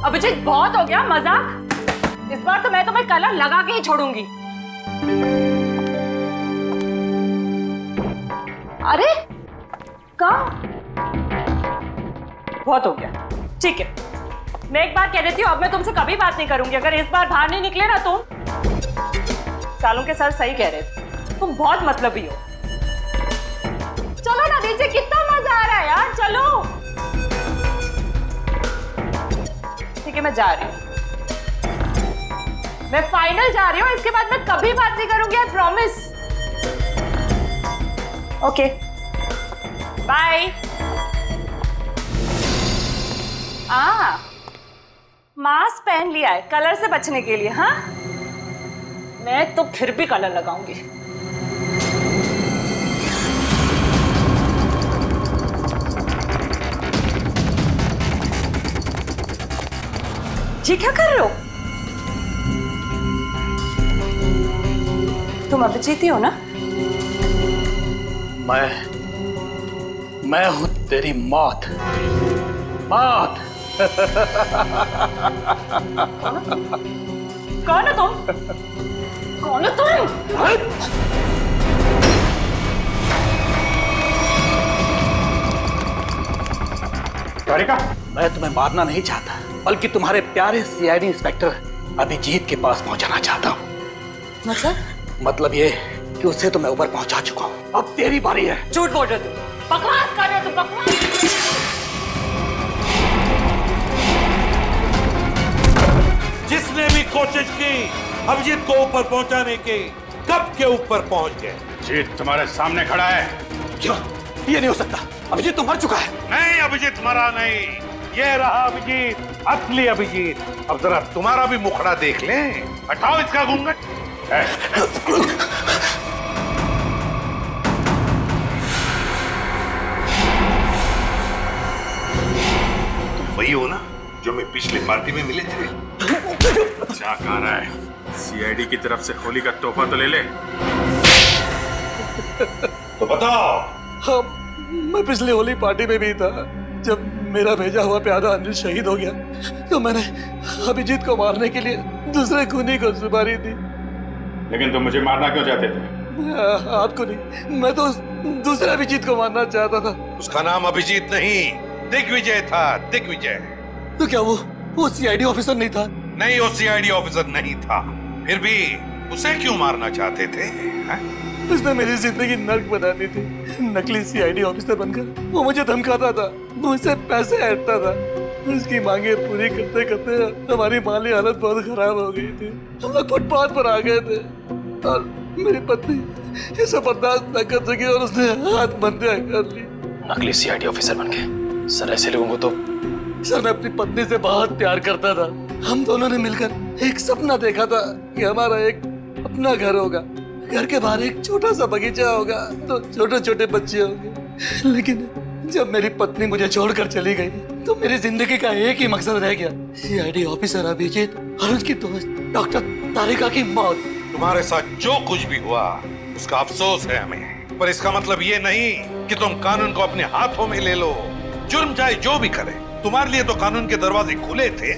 S22: अभिजीत बहुत हो गया मजाक, इस बार तो मैं तुम्हें कलर लगा के ही छोड़ूंगी। अरे कहाँ? बहुत हो गया, ठीक है। मैं एक बार कह देती हूँ, अब मैं तुमसे कभी बात नहीं करूंगी अगर इस बार बाहर नहीं निकले ना तुम। सालों के सर सही कह रहे थे, तुम बहुत मतलबी हो। चलो ना नीचे, कितना मजा आ रहा है यार, चलो। ठीक है मैं जा रही हूँ, मैं फाइनल जा रही हूँ, इसके बाद मैं कभी बात नहीं करूंगी, I promise. Okay bye. Mask पहन लिया है कलर से बचने के लिए। हाँ मैं तो फिर भी कलर लगाऊंगी। जी क्या कर रहे हो? तुम अभिजीत ही हो ना?
S14: मैं हूं तेरी मौत। मौत।
S22: कौन है तुम? कौन है तुम?
S5: तारिका,
S14: मैं तुम्हें मारना नहीं चाहता, बल्कि तुम्हारे प्यारे सीआईडी इंस्पेक्टर अभिजीत के पास पहुंचाना चाहता हूँ। मतलब ये कि उससे तो मैं ऊपर पहुंचा चुका हूँ, अब तेरी बारी है।
S22: झूठ बोल रहे हो, बकवास कर रहे हो तुम, बकवास।
S23: जिसने भी कोशिश की अभिजीत को ऊपर पहुंचाने की, कब के ऊपर पहुंच गए।
S5: जीत तुम्हारे सामने खड़ा है।
S14: क्यों? ये नहीं हो सकता, अभिजीत तो मर चुका है।
S23: नहीं, अभिजीत मरा नहीं, ये रहा अभिजीत, असली अभिजीत। अब जरा तुम्हारा भी मुखड़ा देख लें। हटाओ इसका घूंघट।
S13: तुम वही हो ना जो मैं पिछली पार्टी में मिले थे?
S5: क्या कह रहा है? सीआईडी की तरफ से होली का तोहफा तो ले ले।
S13: तो बताओ।
S14: हाँ, मैं पिछली होली पार्टी में भी था। जब मेरा भेजा हुआ प्यादा अनिल शहीद हो गया तो मैंने अभिजीत को मारने के लिए दूसरे खूनी को सुपारी दी।
S5: लेकिन तुम मुझे मारना क्यों चाहते थे?
S14: आपको नहीं, मैं तो उस दूसरे अभिजीत को मारना चाहता था।
S23: उसका नाम अभिजीत नहीं, दिग्विजय था, दिग्विजय।
S14: तो क्या वो सीआईडी ऑफिसर नहीं था?
S23: नहीं, वो सीआईडी ऑफिसर नहीं था। फिर भी उसे क्यों मारना चाहते थे?
S14: उसने मेरी जिंदगी नर्क बना दी थी। नकली सीआईडी ऑफिसर बनकर वो मुझे धमकाता था, मुझसे पैसे ऐंठता था। उसकी मांगे पूरी करते करते हमारी माली हालत बहुत खराब हो गई थी। हम लोग फुटपाथ पर आ गए थे और मेरी पत्नी ये सब बर्दाश्त न कर सकी और उसने हाथ बंदियां कर ली।
S7: नकली सीआईडी ऑफिसर बन के सर, ऐसे लोगों को तो।
S14: सर मैं अपनी पत्नी से बहुत प्यार करता था। हम दोनों ने मिलकर एक सपना देखा था कि हमारा एक अपना घर होगा, घर के बाहर एक छोटा सा बगीचा होगा, तो छोटे छोटे बच्चे होंगे। लेकिन जब मेरी पत्नी मुझे छोड़कर चली गई तो मेरी जिंदगी का एक ही मकसद रह गया, सीआईडी ऑफिसर अभिजीत और उसकी दोस्त डॉक्टर तारिका की मौत।
S23: तुम्हारे साथ जो कुछ भी हुआ उसका अफसोस है हमें, पर इसका मतलब ये नहीं कि तुम कानून को अपने हाथों में ले लो। जुर्म चाहे जो भी करे, तुम्हारे लिए तो कानून के दरवाजे खुले थे,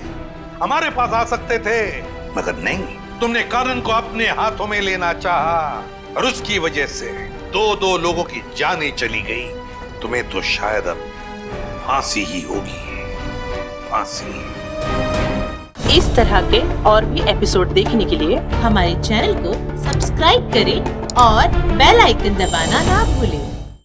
S23: हमारे पास आ सकते थे, मगर नहीं, तुमने कानून को अपने हाथों में लेना चाहा और उसकी वजह से दो लोगों की जानें चली गई। तुम्हें तो शायद अब फांसी ही होगी, फांसी।
S24: इस तरह के और भी एपिसोड देखने के लिए हमारे चैनल को सब्सक्राइब करें और बेल आइकन दबाना ना भूलें।